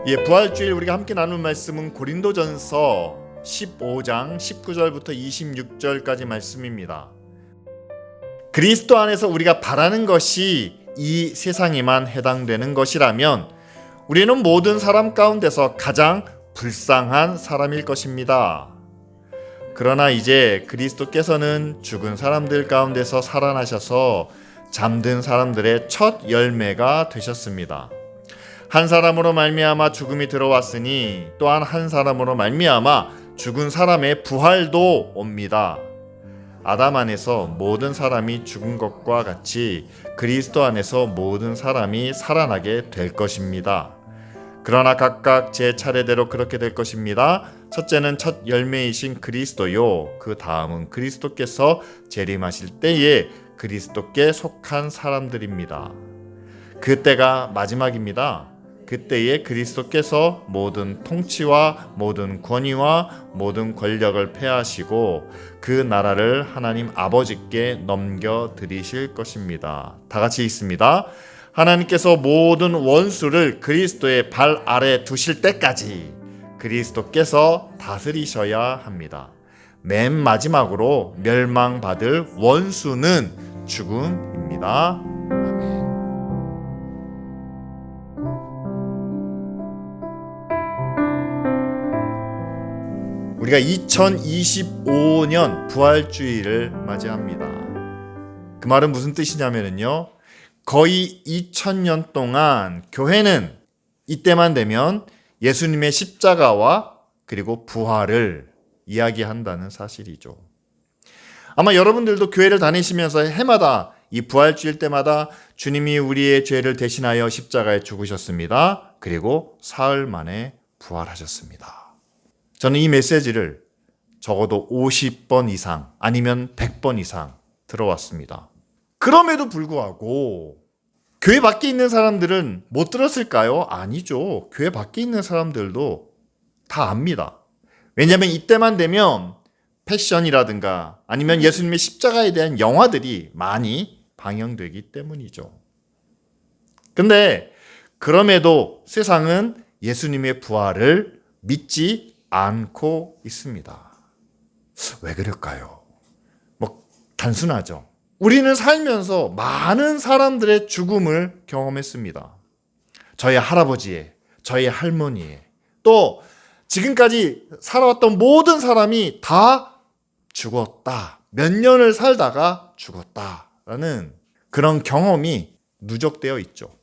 부활주일 우리가 함께 나눌 말씀은 고린도전서 15장 19절부터 26절까지 말씀입니다. 그리스도 안에서 우리가 바라는 것이 이 세상에만 해당되는 것이라면 우리는 모든 사람 가운데서 가장 불쌍한 사람일 것입니다. 그러나 이제 그리스도께서는 죽은 사람들 가운데서 살아나셔서 잠든 사람들의 첫 열매가 되셨습니다. 한 사람으로 말미암아 죽음이 들어왔으니 또한 한 사람으로 말미암아 죽은 사람의 부활도 옵니다. 아담 안에서 모든 사람이 죽은 것과 같이 그리스도 안에서 모든 사람이 살아나게 될 것입니다. 그러나 각각 제 차례대로 그렇게 될 것입니다. 첫째는 첫 열매이신 그리스도요, 그 다음은 그리스도께서 재림하실 때에 그리스도께 속한 사람들입니다. 그때가 마지막입니다. 그때에 그리스도께서 모든 통치와 모든 권위와 모든 권력을 폐하시고 그 나라를 하나님 아버지께 넘겨드리실 것입니다. 다 같이 읽습니다. 하나님께서 모든 원수를 그리스도의 발 아래 두실 때까지 그리스도께서 다스리셔야 합니다. 맨 마지막으로 멸망받을 원수는 죽음입니다. 우리가 2025년 부활주의를 맞이합니다. 그 말은 무슨 뜻이냐면요, 거의 2000년 동안 교회는 이때만 되면 예수님의 십자가와 그리고 부활을 이야기한다는 사실이죠. 아마 여러분들도 교회를 다니시면서 해마다 이 부활주일 때마다 주님이 우리의 죄를 대신하여 십자가에 죽으셨습니다. 그리고 사흘 만에 부활하셨습니다. 저는 이 메시지를 적어도 50번 이상 아니면 100번 이상 들어왔습니다. 그럼에도 불구하고 교회 밖에 있는 사람들은 못 들었을까요? 아니죠. 교회 밖에 있는 사람들도 다 압니다. 왜냐하면 이때만 되면 패션이라든가 아니면 예수님의 십자가에 대한 영화들이 많이 방영되기 때문이죠. 근데 그럼에도 세상은 예수님의 부활을 믿지 않고 있습니다. 왜 그럴까요? 단순하죠. 우리는 살면서 많은 사람들의 죽음을 경험했습니다. 저희 할아버지의, 저희 할머니의, 또 지금까지 살아왔던 모든 사람이 다 죽었다. 몇 년을 살다가 죽었다라는 그런 경험이 누적되어 있죠.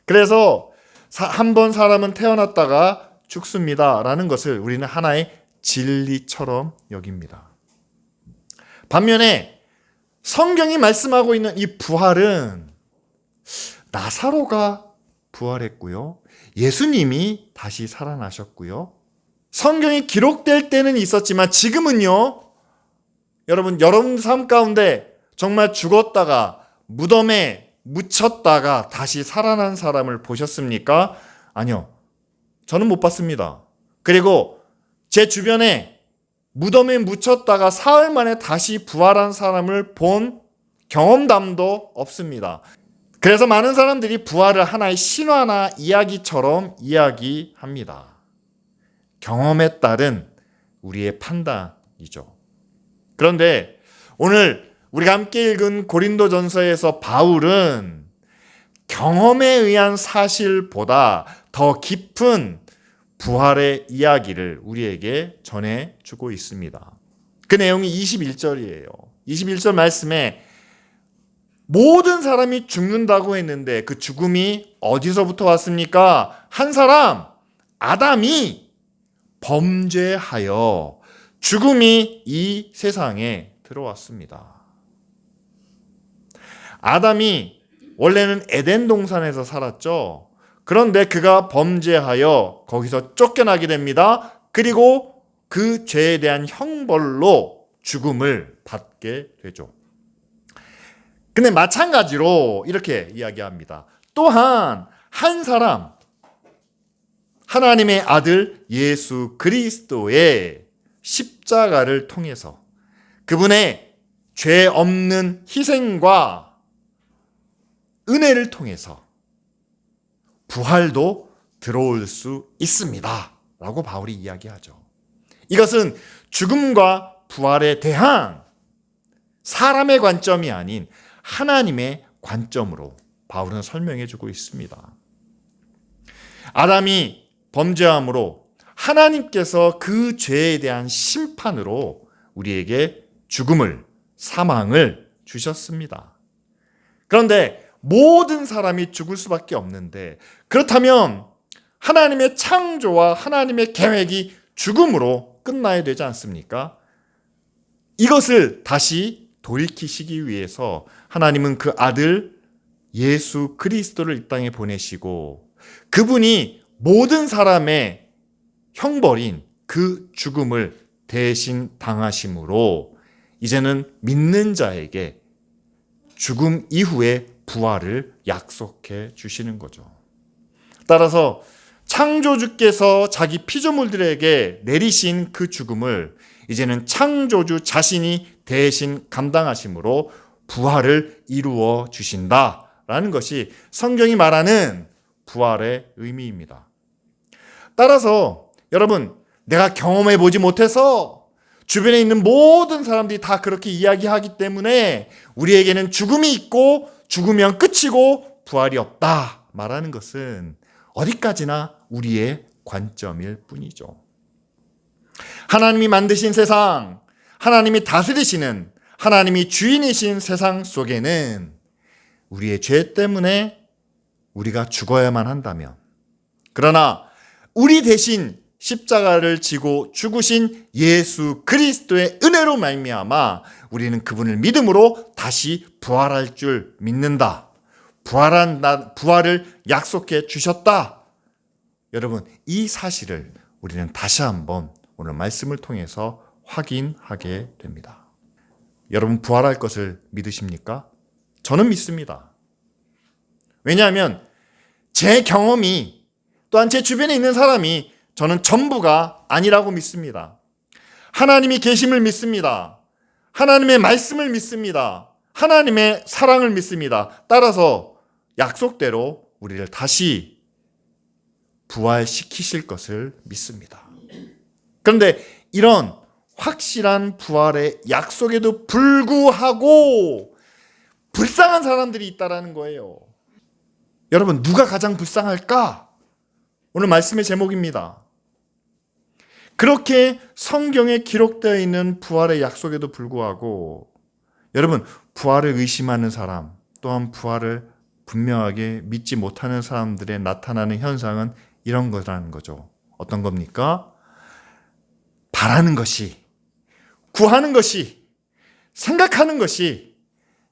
그래서 한 번 사람은 태어났다가 죽습니다라는 것을 우리는 하나의 진리처럼 여깁니다. 반면에 성경이 말씀하고 있는 이 부활은 나사로가 부활했고요. 예수님이 다시 살아나셨고요. 성경이 기록될 때는 있었지만 지금은요. 여러분 삶 가운데 정말 죽었다가 무덤에 묻혔다가 다시 살아난 사람을 보셨습니까? 아니요. 저는 못 봤습니다. 그리고 제 주변에 무덤에 묻혔다가 사흘 만에 다시 부활한 사람을 본 경험담도 없습니다. 그래서 많은 사람들이 부활을 하나의 신화나 이야기처럼 이야기합니다. 경험에 따른 우리의 판단이죠. 그런데 오늘 우리가 함께 읽은 고린도전서에서 바울은 경험에 의한 사실보다 더 깊은 부활의 이야기를 우리에게 전해주고 있습니다. 그 내용이 21절이에요. 21절 말씀에 모든 사람이 죽는다고 했는데 그 죽음이 어디서부터 왔습니까? 한 사람, 아담이 범죄하여 죽음이 이 세상에 들어왔습니다. 아담이 원래는 에덴 동산에서 살았죠. 그런데 그가 범죄하여 거기서 쫓겨나게 됩니다. 그리고 그 죄에 대한 형벌로 죽음을 받게 되죠. 근데 마찬가지로 이렇게 이야기합니다. 또한 한 사람, 하나님의 아들 예수 그리스도의 십자가를 통해서 그분의 죄 없는 희생과 은혜를 통해서 부활도 들어올 수 있습니다. 라고 바울이 이야기하죠. 이것은 죽음과 부활에 대한 사람의 관점이 아닌 하나님의 관점으로 바울은 설명해 주고 있습니다. 아담이 범죄함으로 하나님께서 그 죄에 대한 심판으로 우리에게 죽음을, 사망을 주셨습니다. 그런데 모든 사람이 죽을 수밖에 없는데, 그렇다면 하나님의 창조와 하나님의 계획이 죽음으로 끝나야 되지 않습니까? 이것을 다시 돌이키시기 위해서 하나님은 그 아들 예수 그리스도를 이 땅에 보내시고, 그분이 모든 사람의 형벌인 그 죽음을 대신 당하심으로 이제는 믿는 자에게 죽음 이후의 부활을 약속해 주시는 거죠. 따라서 창조주께서 자기 피조물들에게 내리신 그 죽음을 이제는 창조주 자신이 대신 감당하심으로 부활을 이루어 주신다라는 것이 성경이 말하는 부활의 의미입니다. 따라서 여러분, 내가 경험해 보지 못해서 주변에 있는 모든 사람들이 다 그렇게 이야기하기 때문에 우리에게는 죽음이 있고 죽으면 끝이고 부활이 없다 말하는 것은 어디까지나 우리의 관점일 뿐이죠. 하나님이 만드신 세상, 하나님이 다스리시는, 하나님이 주인이신 세상 속에는 우리의 죄 때문에 우리가 죽어야만 한다면, 그러나 우리 대신 십자가를 지고 죽으신 예수 그리스도의 은혜로 말미암아 우리는 그분을 믿음으로 다시 부활할 줄 믿는다. 부활을 약속해 주셨다. 여러분, 이 사실을 우리는 다시 한번 오늘 말씀을 통해서 확인하게 됩니다. 여러분, 부활할 것을 믿으십니까? 저는 믿습니다. 왜냐하면 제 경험이, 또한 제 주변에 있는 사람이 저는 전부가 아니라고 믿습니다. 하나님이 계심을 믿습니다. 하나님의 말씀을 믿습니다. 하나님의 사랑을 믿습니다. 따라서 약속대로 우리를 다시 부활시키실 것을 믿습니다. 그런데 이런 확실한 부활의 약속에도 불구하고 불쌍한 사람들이 있다라는 거예요. 여러분, 누가 가장 불쌍할까? 오늘 말씀의 제목입니다. 그렇게 성경에 기록되어 있는 부활의 약속에도 불구하고 여러분, 부활을 의심하는 사람, 또한 부활을 분명하게 믿지 못하는 사람들의 나타나는 현상은 이런 거라는 거죠. 어떤 겁니까? 바라는 것이, 구하는 것이, 생각하는 것이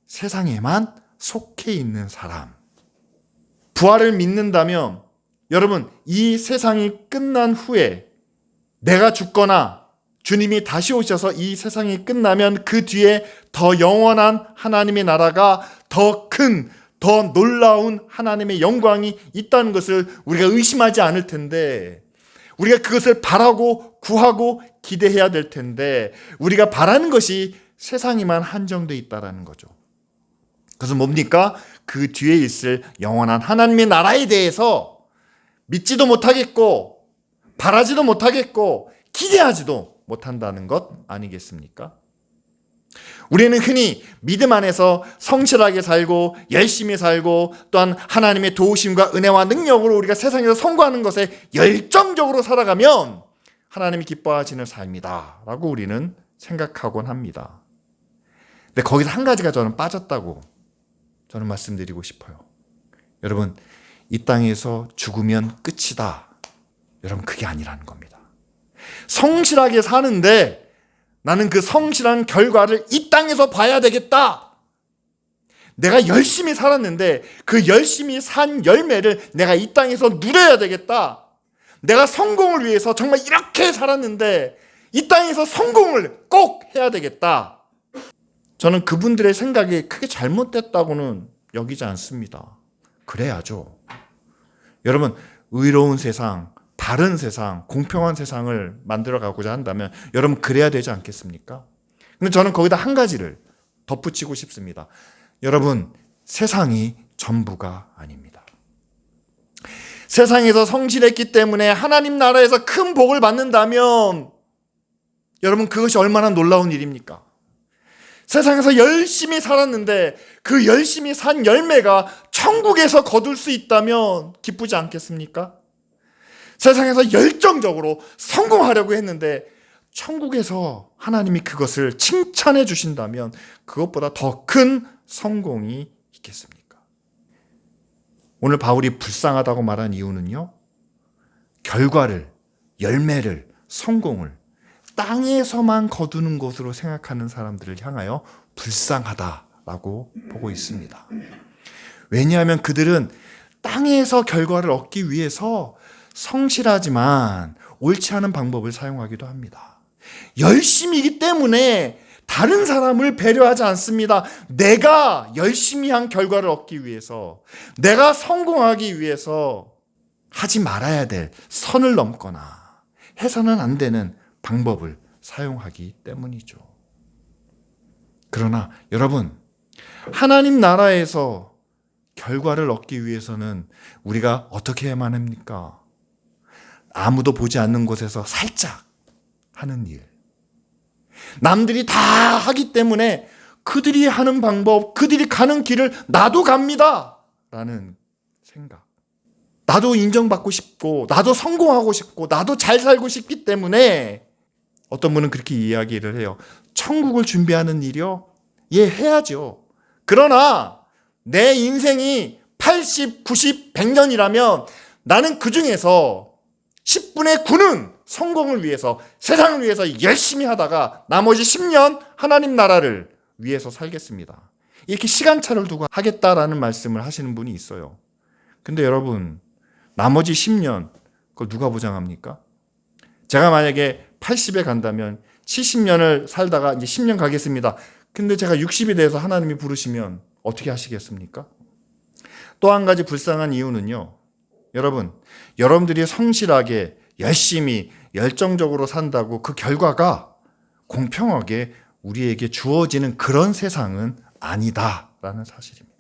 세상에만 속해 있는 사람. 부활을 믿는다면 여러분, 이 세상이 끝난 후에 내가 죽거나 주님이 다시 오셔서 이 세상이 끝나면 그 뒤에 더 영원한 하나님의 나라가 더 큰, 더 놀라운 하나님의 영광이 있다는 것을 우리가 의심하지 않을 텐데, 우리가 그것을 바라고 구하고 기대해야 될 텐데, 우리가 바라는 것이 세상에만 한정되어 있다는 거죠. 그것은 뭡니까? 그 뒤에 있을 영원한 하나님의 나라에 대해서 믿지도 못하겠고 바라지도 못하겠고 기대하지도 못한다는 것 아니겠습니까? 우리는 흔히 믿음 안에서 성실하게 살고 열심히 살고 또한 하나님의 도우심과 은혜와 능력으로 우리가 세상에서 성공하는 것에 열정적으로 살아가면 하나님이 기뻐하시는 삶이다 라고 우리는 생각하곤 합니다. 근데 거기서 한 가지가 저는 빠졌다고 저는 말씀드리고 싶어요. 여러분, 이 땅에서 죽으면 끝이다. 여러분, 그게 아니라는 겁니다. 성실하게 사는데 나는 그 성실한 결과를 이 땅에서 봐야 되겠다. 내가 열심히 살았는데 그 열심히 산 열매를 내가 이 땅에서 누려야 되겠다. 내가 성공을 위해서 정말 이렇게 살았는데 이 땅에서 성공을 꼭 해야 되겠다. 저는 그분들의 생각이 크게 잘못됐다고는 여기지 않습니다. 그래야죠. 여러분, 의로운 세상, 바른 세상, 공평한 세상을 만들어 가고자 한다면 여러분 그래야 되지 않겠습니까? 근데 저는 거기다 한 가지를 덧붙이고 싶습니다. 여러분, 세상이 전부가 아닙니다. 세상에서 성실했기 때문에 하나님 나라에서 큰 복을 받는다면 여러분 그것이 얼마나 놀라운 일입니까? 세상에서 열심히 살았는데 그 열심히 산 열매가 천국에서 거둘 수 있다면 기쁘지 않겠습니까? 세상에서 열정적으로 성공하려고 했는데 천국에서 하나님이 그것을 칭찬해 주신다면 그것보다 더 큰 성공이 있겠습니까? 오늘 바울이 불쌍하다고 말한 이유는요, 결과를, 열매를, 성공을 땅에서만 거두는 것으로 생각하는 사람들을 향하여 불쌍하다라고 보고 있습니다. 왜냐하면 그들은 땅에서 결과를 얻기 위해서 성실하지만 옳지 않은 방법을 사용하기도 합니다. 열심이기 때문에 다른 사람을 배려하지 않습니다. 내가 열심히 한 결과를 얻기 위해서, 내가 성공하기 위해서 하지 말아야 될 선을 넘거나 해서는 안 되는 방법을 사용하기 때문이죠. 그러나 여러분, 하나님 나라에서 결과를 얻기 위해서는 우리가 어떻게 해야만 합니까? 아무도 보지 않는 곳에서 살짝 하는 일. 남들이 다 하기 때문에 그들이 하는 방법, 그들이 가는 길을 나도 갑니다 라는 생각. 나도 인정받고 싶고, 나도 성공하고 싶고, 나도 잘 살고 싶기 때문에 어떤 분은 그렇게 이야기를 해요. 천국을 준비하는 일이요? 예, 해야죠. 그러나 내 인생이 80, 90, 100년이라면 나는 그 중에서 10분의 9는 성공을 위해서, 세상을 위해서 열심히 하다가 나머지 10년 하나님 나라를 위해서 살겠습니다. 이렇게 시간차를 두고 하겠다라는 말씀을 하시는 분이 있어요. 근데 여러분, 나머지 10년, 그걸 누가 보장합니까? 제가 만약에 80에 간다면 70년을 살다가 이제 10년 가겠습니다. 근데 제가 60이 돼서 하나님이 부르시면 어떻게 하시겠습니까? 또 한 가지 불쌍한 이유는요, 여러분, 여러분들이 성실하게 열심히 열정적으로 산다고 그 결과가 공평하게 우리에게 주어지는 그런 세상은 아니다라는 사실입니다.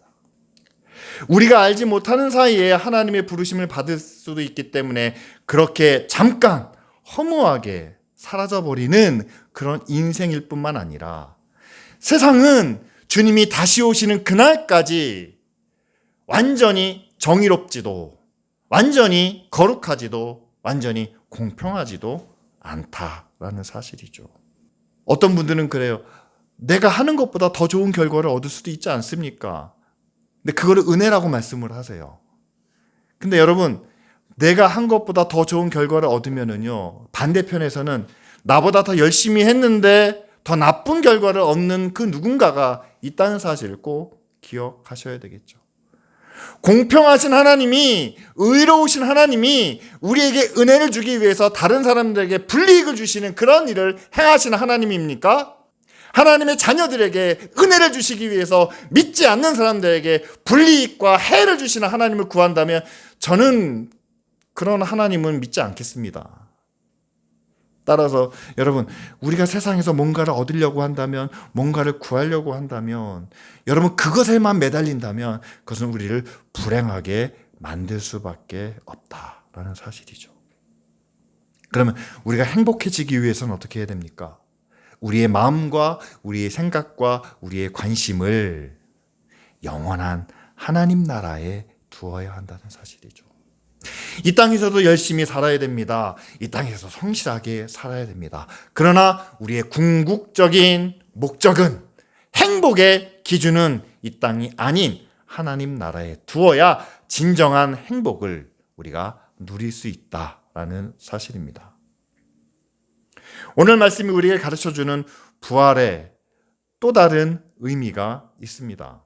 우리가 알지 못하는 사이에 하나님의 부르심을 받을 수도 있기 때문에 그렇게 잠깐 허무하게 사라져버리는 그런 인생일 뿐만 아니라 세상은 주님이 다시 오시는 그날까지 완전히 정의롭지도, 완전히 거룩하지도, 완전히 공평하지도 않다라는 사실이죠. 어떤 분들은 그래요. 내가 하는 것보다 더 좋은 결과를 얻을 수도 있지 않습니까? 근데 그거를 은혜라고 말씀을 하세요. 근데 여러분, 내가 한 것보다 더 좋은 결과를 얻으면은요, 반대편에서는 나보다 더 열심히 했는데 더 나쁜 결과를 얻는 그 누군가가 있다는 사실을 꼭 기억하셔야 되겠죠. 공평하신 하나님이, 의로우신 하나님이 우리에게 은혜를 주기 위해서 다른 사람들에게 불이익을 주시는 그런 일을 행하시는 하나님입니까? 하나님의 자녀들에게 은혜를 주시기 위해서 믿지 않는 사람들에게 불이익과 해를 주시는 하나님을 구한다면 저는 그런 하나님은 믿지 않겠습니다. 따라서 여러분, 우리가 세상에서 뭔가를 얻으려고 한다면, 뭔가를 구하려고 한다면, 여러분 그것에만 매달린다면 그것은 우리를 불행하게 만들 수밖에 없다라는 사실이죠. 그러면 우리가 행복해지기 위해서는 어떻게 해야 됩니까? 우리의 마음과 우리의 생각과 우리의 관심을 영원한 하나님 나라에 두어야 한다는 사실이죠. 이 땅에서도 열심히 살아야 됩니다. 이 땅에서 성실하게 살아야 됩니다. 그러나 우리의 궁극적인 목적은, 행복의 기준은 이 땅이 아닌 하나님 나라에 두어야 진정한 행복을 우리가 누릴 수 있다라는 사실입니다. 오늘 말씀이 우리에게 가르쳐주는 부활의 또 다른 의미가 있습니다.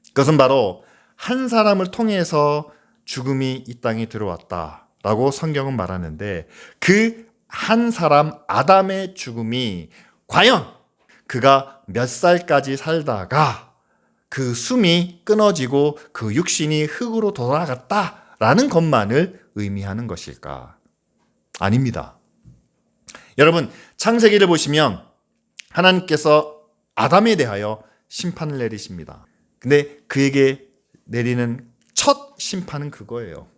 그것은 바로 한 사람을 통해서 죽음이 이 땅에 들어왔다라고 성경은 말하는데, 그 한 사람 아담의 죽음이 과연 그가 몇 살까지 살다가 그 숨이 끊어지고 그 육신이 흙으로 돌아갔다라는 것만을 의미하는 것일까? 아닙니다. 여러분, 창세기를 보시면 하나님께서 아담에 대하여 심판을 내리십니다. 근데 그에게 내리는 첫 심판은 그거예요.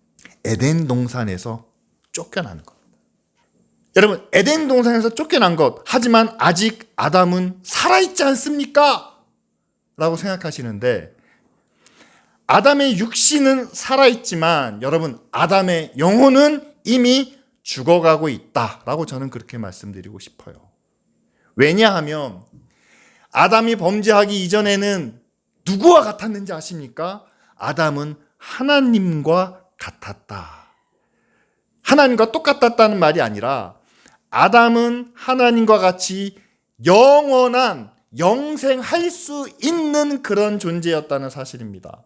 에덴 동산에서 쫓겨나는 겁니다. 여러분, 에덴 동산에서 쫓겨난 것, 하지만 아직 아담은 살아있지 않습니까? 라고 생각하시는데, 아담의 육신은 살아있지만 여러분, 아담의 영혼은 이미 죽어가고 있다라고 저는 그렇게 말씀드리고 싶어요. 왜냐하면 아담이 범죄하기 이전에는 누구와 같았는지 아십니까? 아담은 하나님과 같았다. 하나님과 똑같았다는 말이 아니라 아담은 하나님과 같이 영원한 영생할 수 있는 그런 존재였다는 사실입니다.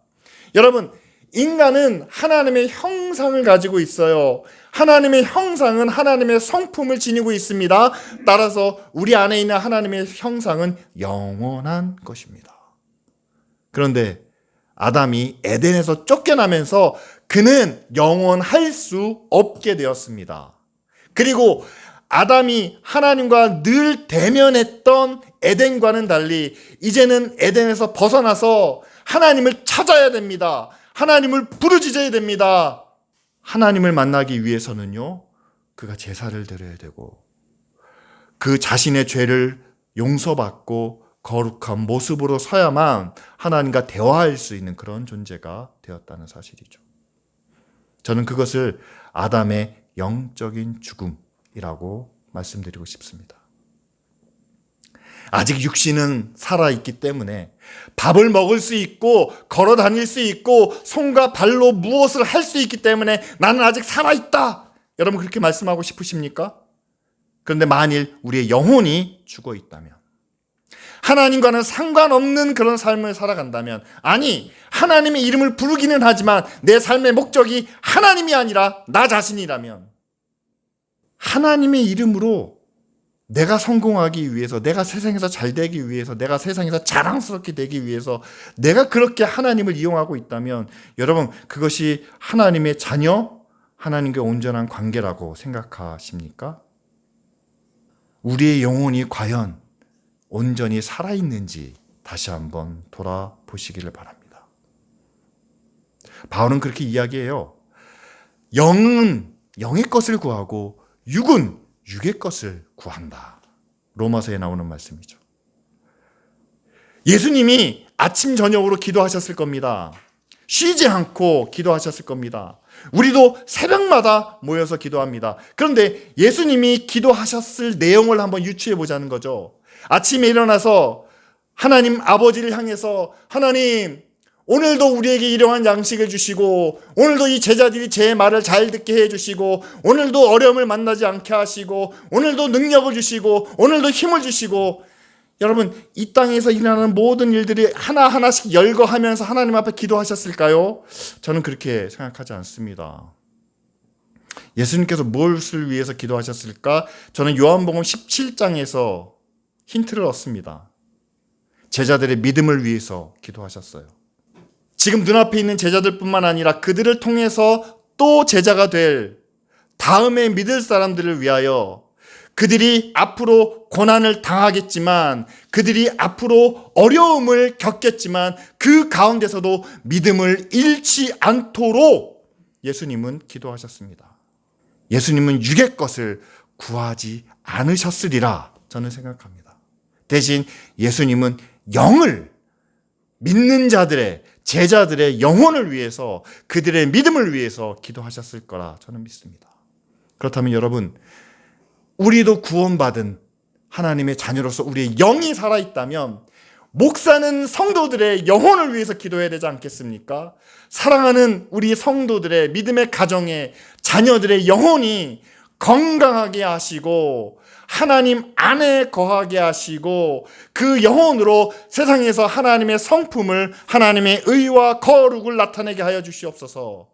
여러분, 인간은 하나님의 형상을 가지고 있어요. 하나님의 형상은 하나님의 성품을 지니고 있습니다. 따라서 우리 안에 있는 하나님의 형상은 영원한 것입니다. 그런데 아담이 에덴에서 쫓겨나면서 그는 영원할 수 없게 되었습니다. 그리고 아담이 하나님과 늘 대면했던 에덴과는 달리 이제는 에덴에서 벗어나서 하나님을 찾아야 됩니다. 하나님을 부르짖어야 됩니다. 하나님을 만나기 위해서는요, 그가 제사를 드려야 되고 그 자신의 죄를 용서받고 거룩한 모습으로 서야만 하나님과 대화할 수 있는 그런 존재가 되었다는 사실이죠. 저는 그것을 아담의 영적인 죽음이라고 말씀드리고 싶습니다. 아직 육신은 살아있기 때문에 밥을 먹을 수 있고 걸어 다닐 수 있고 손과 발로 무엇을 할 수 있기 때문에 나는 아직 살아있다. 여러분 그렇게 말씀하고 싶으십니까? 그런데 만일 우리의 영혼이 죽어 있다면, 하나님과는 상관없는 그런 삶을 살아간다면, 아니 하나님의 이름을 부르기는 하지만 내 삶의 목적이 하나님이 아니라 나 자신이라면, 하나님의 이름으로 내가 성공하기 위해서, 내가 세상에서 잘 되기 위해서, 내가 세상에서 자랑스럽게 되기 위해서 내가 그렇게 하나님을 이용하고 있다면, 여러분 그것이 하나님의 자녀, 하나님과 온전한 관계라고 생각하십니까? 우리의 영혼이 과연 온전히 살아있는지 다시 한번 돌아보시기를 바랍니다. 바울은 그렇게 이야기해요. 영은 영의 것을 구하고 육은 육의 것을 구한다. 로마서에 나오는 말씀이죠. 예수님이 아침 저녁으로 기도하셨을 겁니다. 쉬지 않고 기도하셨을 겁니다. 우리도 새벽마다 모여서 기도합니다. 그런데 예수님이 기도하셨을 내용을 한번 유추해 보자는 거죠. 아침에 일어나서 하나님 아버지를 향해서, 하나님 오늘도 우리에게 일용할 양식을 주시고, 오늘도 이 제자들이 제 말을 잘 듣게 해주시고, 오늘도 어려움을 만나지 않게 하시고, 오늘도 능력을 주시고, 오늘도 힘을 주시고. 여러분, 이 땅에서 일어나는 모든 일들이 하나하나씩 열거하면서 하나님 앞에 기도하셨을까요? 저는 그렇게 생각하지 않습니다. 예수님께서 무엇을 위해서 기도하셨을까? 저는 요한복음 17장에서 힌트를 얻습니다. 제자들의 믿음을 위해서 기도하셨어요. 지금 눈앞에 있는 제자들뿐만 아니라 그들을 통해서 또 제자가 될 다음에 믿을 사람들을 위하여, 그들이 앞으로 고난을 당하겠지만, 그들이 앞으로 어려움을 겪겠지만 그 가운데서도 믿음을 잃지 않도록 예수님은 기도하셨습니다. 예수님은 육의 것을 구하지 않으셨으리라 저는 생각합니다. 대신 예수님은 영을, 믿는 자들의, 제자들의 영혼을 위해서, 그들의 믿음을 위해서 기도하셨을 거라 저는 믿습니다. 그렇다면 여러분, 우리도 구원받은 하나님의 자녀로서 우리의 영이 살아있다면 목사는 성도들의 영혼을 위해서 기도해야 되지 않겠습니까? 사랑하는 우리 성도들의, 믿음의 가정의 자녀들의 영혼이 건강하게 하시고 하나님 안에 거하게 하시고 그 영혼으로 세상에서 하나님의 성품을, 하나님의 의와 거룩을 나타내게 하여 주시옵소서.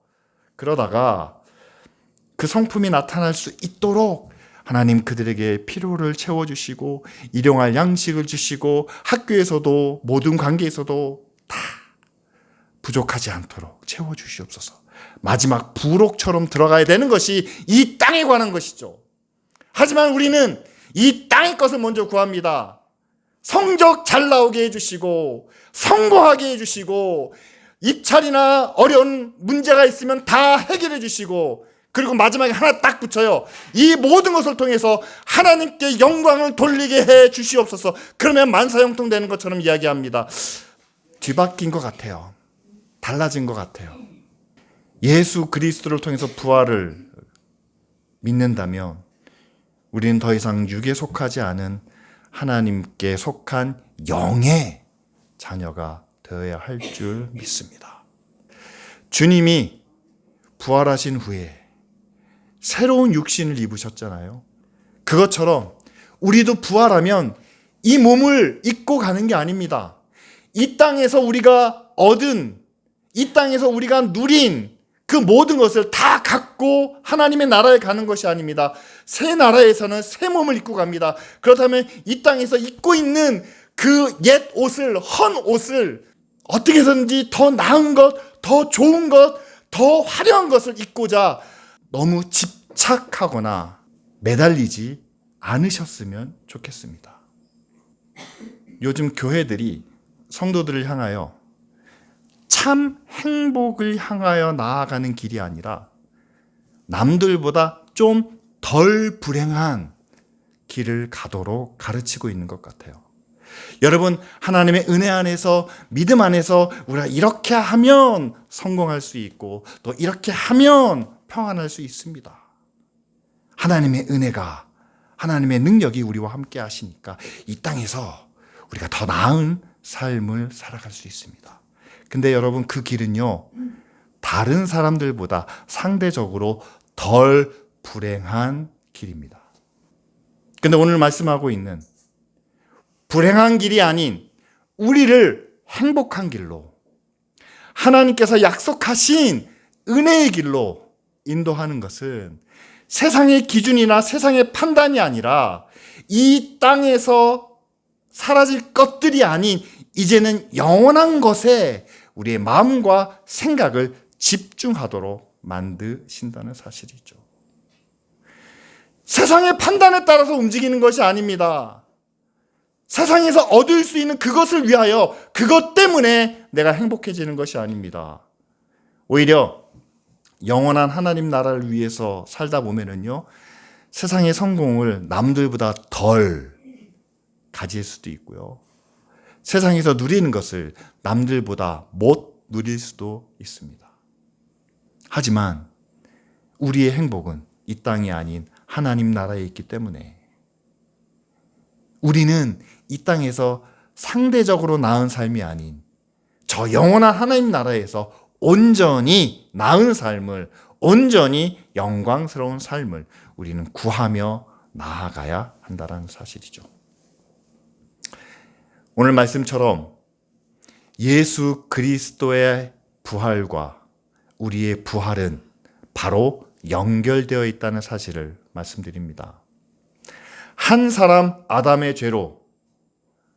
그러다가 그 성품이 나타날 수 있도록 하나님 그들에게 필요를 채워주시고 일용할 양식을 주시고 학교에서도 모든 관계에서도 다 부족하지 않도록 채워주시옵소서. 마지막 부록처럼 들어가야 되는 것이 이 땅에 관한 것이죠. 하지만 우리는 이 땅의 것을 먼저 구합니다. 성적 잘 나오게 해주시고 성공하게 해주시고 입찰이나 어려운 문제가 있으면 다 해결해 주시고, 그리고 마지막에 하나 딱 붙여요. 이 모든 것을 통해서 하나님께 영광을 돌리게 해 주시옵소서. 그러면 만사형통되는 것처럼 이야기합니다. 뒤바뀐 것 같아요. 달라진 것 같아요. 예수 그리스도를 통해서 부활을 믿는다면 우리는 더 이상 육에 속하지 않은 하나님께 속한 영의 자녀가 되어야 할 줄 믿습니다. 주님이 부활하신 후에 새로운 육신을 입으셨잖아요. 그것처럼 우리도 부활하면 이 몸을 입고 가는 게 아닙니다. 이 땅에서 우리가 얻은, 이 땅에서 우리가 누린 그 모든 것을 다 갖고 하나님의 나라에 가는 것이 아닙니다. 새 나라에서는 새 몸을 입고 갑니다. 그렇다면 이 땅에서 입고 있는 그 옛 옷을, 헌 옷을 어떻게 해서든지 더 나은 것, 더 좋은 것, 더 화려한 것을 입고자 너무 집착하거나 매달리지 않으셨으면 좋겠습니다. 요즘 교회들이 성도들을 향하여 참 행복을 향하여 나아가는 길이 아니라 남들보다 좀 덜 불행한 길을 가도록 가르치고 있는 것 같아요. 여러분, 하나님의 은혜 안에서, 믿음 안에서 우리가 이렇게 하면 성공할 수 있고 또 이렇게 하면 평안할 수 있습니다. 하나님의 은혜가, 하나님의 능력이 우리와 함께 하시니까 이 땅에서 우리가 더 나은 삶을 살아갈 수 있습니다. 근데 여러분, 그 길은요, 다른 사람들보다 상대적으로 덜 불행한 길입니다. 근데 오늘 말씀하고 있는 불행한 길이 아닌 우리를 행복한 길로, 하나님께서 약속하신 은혜의 길로 인도하는 것은 세상의 기준이나 세상의 판단이 아니라 이 땅에서 사라질 것들이 아닌 이제는 영원한 것에 우리의 마음과 생각을 집중하도록 만드신다는 사실이죠. 세상의 판단에 따라서 움직이는 것이 아닙니다. 세상에서 얻을 수 있는 그것을 위하여, 그것 때문에 내가 행복해지는 것이 아닙니다. 오히려 영원한 하나님 나라를 위해서 살다 보면은요, 세상의 성공을 남들보다 덜 가질 수도 있고요, 세상에서 누리는 것을 남들보다 못 누릴 수도 있습니다. 하지만 우리의 행복은 이 땅이 아닌 하나님 나라에 있기 때문에 우리는 이 땅에서 상대적으로 나은 삶이 아닌 저 영원한 하나님 나라에서 온전히 나은 삶을, 온전히 영광스러운 삶을 우리는 구하며 나아가야 한다는 사실이죠. 오늘 말씀처럼 예수 그리스도의 부활과 우리의 부활은 바로 연결되어 있다는 사실을 말씀드립니다. 한 사람 아담의 죄로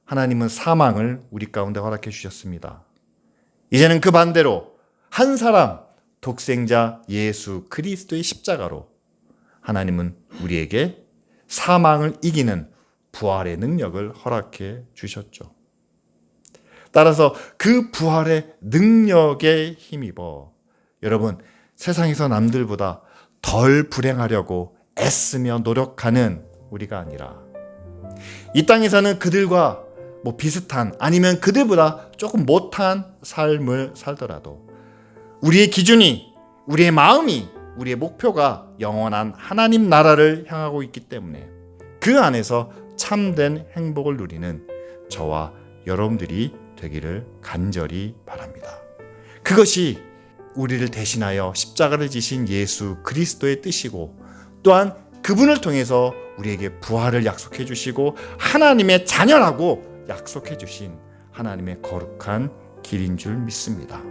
하나님은 사망을 우리 가운데 허락해 주셨습니다. 이제는 그 반대로 한 사람 독생자 예수 그리스도의 십자가로 하나님은 우리에게 사망을 이기는 부활의 능력을 허락해 주셨죠. 따라서 그 부활의 능력에 힘입어 여러분, 세상에서 남들보다 덜 불행하려고 애쓰며 노력하는 우리가 아니라 이 땅에서는 그들과 비슷한, 아니면 그들보다 조금 못한 삶을 살더라도 우리의 기준이, 우리의 마음이, 우리의 목표가 영원한 하나님 나라를 향하고 있기 때문에 그 안에서 참된 행복을 누리는 저와 여러분들이 되기를 간절히 바랍니다. 그것이 우리를 대신하여 십자가를 지신 예수 그리스도의 뜻이고, 또한 그분을 통해서 우리에게 부활을 약속해 주시고 하나님의 자녀라고 약속해 주신 하나님의 거룩한 길인 줄 믿습니다.